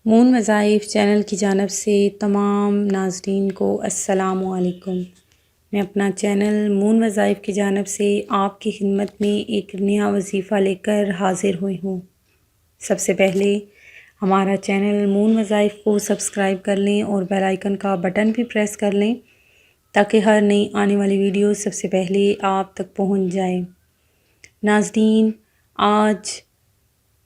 مون وظائف چینل کی جانب سے تمام ناظرین کو السلام علیکم۔ میں اپنا چینل مون وظائف کی جانب سے آپ کی خدمت میں ایک نیا وظیفہ لے کر حاضر ہوئی ہوں۔ سب سے پہلے ہمارا چینل مون وظائف کو سبسکرائب کر لیں اور بیل آئیکن کا بٹن بھی پریس کر لیں تاکہ ہر نئی آنے والی ویڈیو سب سے پہلے آپ تک پہنچ جائے۔ ناظرین، آج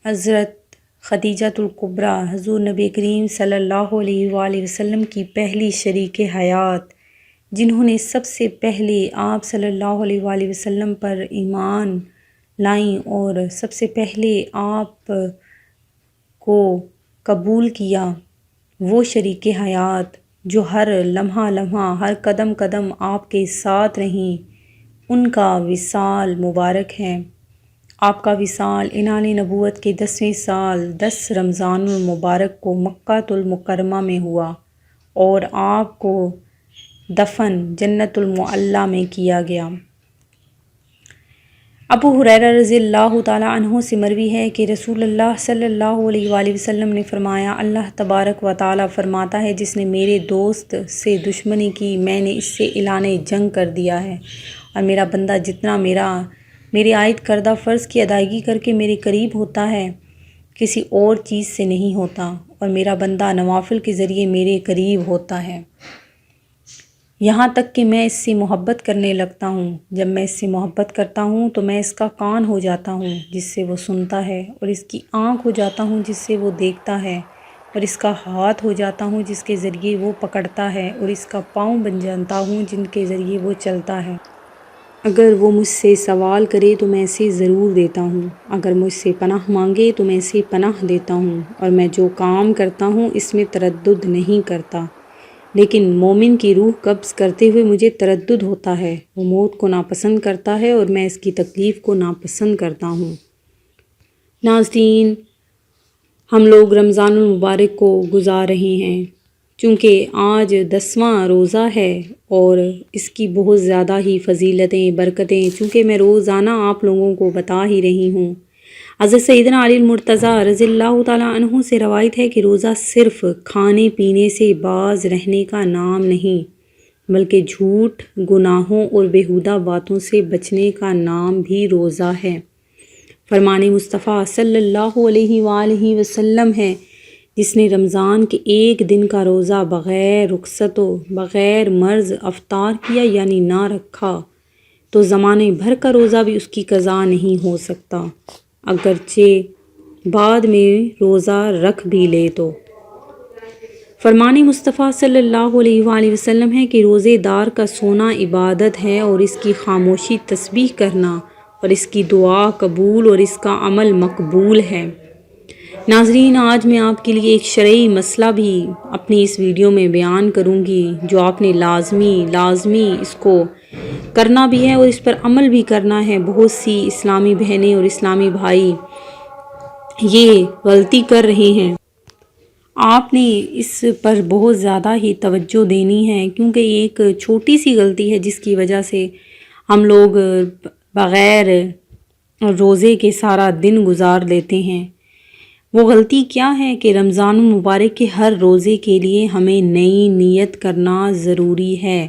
حضرت خدیجۃ الکبریٰ حضور نبی کریم صلی اللہ علیہ وآلہ وسلم کی پہلی شریک حیات، جنہوں نے سب سے پہلے آپ صلی اللہ علیہ وآلہ وسلم پر ایمان لائیں اور سب سے پہلے آپ کو قبول کیا، وہ شریک حیات جو ہر لمحہ لمحہ ہر قدم قدم آپ کے ساتھ رہیں، ان کا وصال مبارک ہے۔ آپ کا وصال انعال نبوت کے 10ویں سال 10 رمضان المبارک کو مکہ المکرمہ میں ہوا اور آپ کو دفن جنت المعلیٰ میں کیا گیا۔ ابو ہریرہ رضی اللہ تعالیٰ عنہ سے مروی ہے کہ رسول اللہ صلی اللہ علیہ وآلہ وسلم نے فرمایا، اللہ تبارک و تعالیٰ فرماتا ہے، جس نے میرے دوست سے دشمنی کی میں نے اس سے اعلان جنگ کر دیا ہے، اور میرا بندہ جتنا میرے عائد کردہ فرض کی ادائیگی کر کے میرے قریب ہوتا ہے، کسی اور چیز سے نہیں ہوتا، اور میرا بندہ نوافل کے ذریعے میرے قریب ہوتا ہے، یہاں تک کہ میں اس سے محبت کرنے لگتا ہوں۔ جب میں اس سے محبت کرتا ہوں تو میں اس کا کان ہو جاتا ہوں جس سے وہ سنتا ہے، اور اس کی آنکھ ہو جاتا ہوں جس سے وہ دیکھتا ہے، اور اس کا ہاتھ ہو جاتا ہوں جس کے ذریعے وہ پکڑتا ہے، اور اس کا پاؤں بن جاتا ہوں جن کے ذریعے وہ چلتا ہے۔ اگر وہ مجھ سے سوال کرے تو میں اسے ضرور دیتا ہوں، اگر مجھ سے پناہ مانگے تو میں اسے پناہ دیتا ہوں، اور میں جو کام کرتا ہوں اس میں تردد نہیں کرتا۔ لیکن مومن کی روح قبض کرتے ہوئے مجھے تردد ہوتا ہے، وہ موت کو ناپسند کرتا ہے اور میں اس کی تکلیف کو ناپسند کرتا ہوں۔ ناظرین، ہم لوگ رمضان المبارک کو گزار رہے ہیں، چونکہ آج 10واں روزہ ہے اور اس کی بہت زیادہ ہی فضیلتیں برکتیں چونکہ میں روزانہ آپ لوگوں کو بتا ہی رہی ہوں۔ حضرت سیدنا علی المرتضیٰ رضی اللہ تعالیٰ عنہ سے روایت ہے کہ روزہ صرف کھانے پینے سے باز رہنے کا نام نہیں، بلکہ جھوٹ، گناہوں اور بیہودہ باتوں سے بچنے کا نام بھی روزہ ہے۔ فرمان مصطفیٰ صلی اللہ علیہ وآلہ وسلم ہے، جس نے رمضان کے ایک دن کا روزہ بغیر رخصت و بغیر مرض افطار کیا یعنی نہ رکھا تو زمانے بھر کا روزہ بھی اس کی قضا نہیں ہو سکتا، اگرچہ بعد میں روزہ رکھ بھی لے تو۔ فرمان مصطفیٰ صلی اللہ علیہ وآلہ وسلم ہے کہ روزے دار کا سونا عبادت ہے اور اس کی خاموشی تسبیح کرنا، اور اس کی دعا قبول اور اس کا عمل مقبول ہے۔ ناظرین، آج میں آپ کے لیے ایک شرعی مسئلہ بھی اپنی اس ویڈیو میں بیان کروں گی جو آپ نے لازمی اس کو کرنا بھی ہے اور اس پر عمل بھی کرنا ہے۔ بہت سی اسلامی بہنیں اور اسلامی بھائی یہ غلطی کر رہے ہیں، آپ نے اس پر بہت زیادہ ہی توجہ دینی ہے، کیونکہ یہ ایک چھوٹی سی غلطی ہے جس کی وجہ سے ہم لوگ بغیر روزے کے سارا دن گزار دیتے ہیں۔ وہ غلطی کیا ہے کہ رمضان المبارک کے ہر روزے کے لیے ہمیں نئی نیت کرنا ضروری ہے۔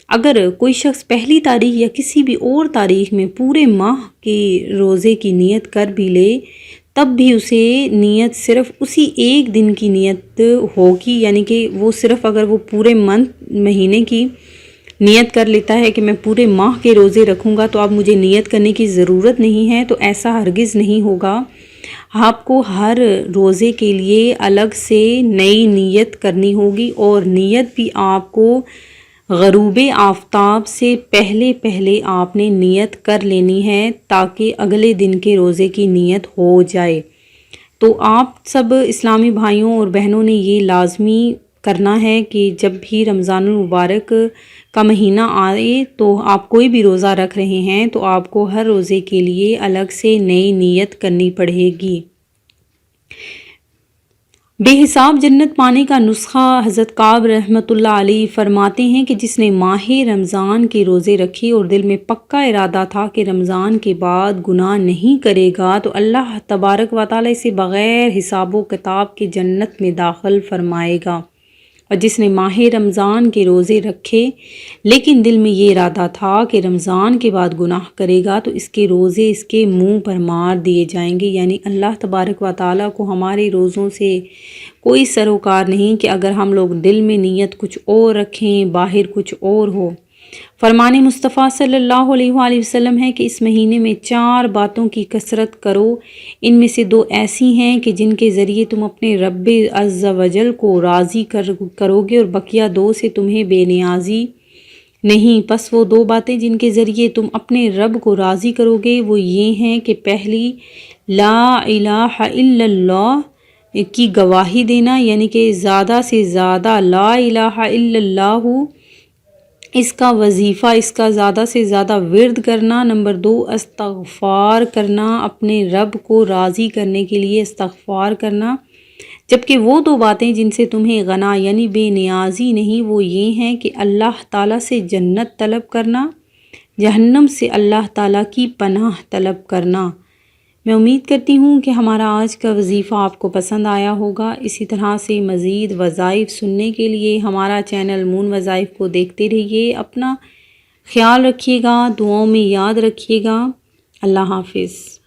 اگر کوئی شخص پہلی تاریخ یا کسی بھی اور تاریخ میں پورے ماہ کے روزے کی نیت کر بھی لے، تب بھی اسے نیت صرف اسی ایک دن کی نیت ہوگی، یعنی کہ وہ صرف اگر وہ پورے مہینے کی نیت کر لیتا ہے کہ میں پورے ماہ کے روزے رکھوں گا تو اب مجھے نیت کرنے کی ضرورت نہیں ہے، تو ایسا ہرگز نہیں ہوگا۔ آپ کو ہر روزے کے لیے الگ سے نئی نیت کرنی ہوگی، اور نیت بھی آپ کو غروب آفتاب سے پہلے آپ نے نیت کر لینی ہے تاکہ اگلے دن کے روزے کی نیت ہو جائے۔ تو آپ سب اسلامی بھائیوں اور بہنوں نے یہ لازمی کرنا ہے کہ جب بھی رمضان المبارک کا مہینہ آئے تو آپ کوئی بھی روزہ رکھ رہے ہیں تو آپ کو ہر روزے کے لیے الگ سے نئی نیت کرنی پڑے گی۔ بے حساب جنت پانے کا نسخہ حضرت کعب رحمۃ اللہ علیہ فرماتے ہیں کہ جس نے ماہ رمضان کے روزے رکھے اور دل میں پکا ارادہ تھا کہ رمضان کے بعد گناہ نہیں کرے گا تو اللہ تبارک و تعالیٰ اسے بغیر حساب و کتاب کے جنت میں داخل فرمائے گا، اور جس نے ماہ رمضان کے روزے رکھے لیکن دل میں یہ ارادہ تھا کہ رمضان کے بعد گناہ کرے گا تو اس کے روزے اس کے منہ پر مار دیے جائیں گے۔ یعنی اللہ تبارک و تعالیٰ کو ہمارے روزوں سے کوئی سروکار نہیں کہ اگر ہم لوگ دل میں نیت کچھ اور رکھیں باہر کچھ اور ہو۔ فرمان مصطفیٰ صلی اللہ علیہ وآلہ وسلم ہے کہ اس مہینے میں 4 باتوں کی کثرت کرو، ان میں سے 2 ایسی ہیں کہ جن کے ذریعے تم اپنے رب عز و جل کو راضی کرو گے اور بقیہ 2 سے تمہیں بے نیازی نہیں۔ پس وہ 2 باتیں جن کے ذریعے تم اپنے رب کو راضی کرو گے وہ یہ ہیں کہ پہلی لا الہ الا اللہ کی گواہی دینا، یعنی کہ زیادہ سے زیادہ لا الہ الا اللہ اس کا وظیفہ، اس کا زیادہ سے زیادہ ورد کرنا۔ نمبر 2 استغفار کرنا، اپنے رب کو راضی کرنے کے لیے استغفار کرنا۔ جبکہ وہ 2 باتیں جن سے تمہیں غنا یعنی بے نیازی نہیں وہ یہ ہیں کہ اللہ تعالیٰ سے جنت طلب کرنا، جہنم سے اللہ تعالیٰ کی پناہ طلب کرنا۔ میں امید کرتی ہوں کہ ہمارا آج کا وظیفہ آپ کو پسند آیا ہوگا۔ اسی طرح سے مزید وظائف سننے کے لیے ہمارا چینل مون وظائف کو دیکھتے رہیے۔ اپنا خیال رکھیے گا، دعاؤں میں یاد رکھیے گا۔ اللہ حافظ۔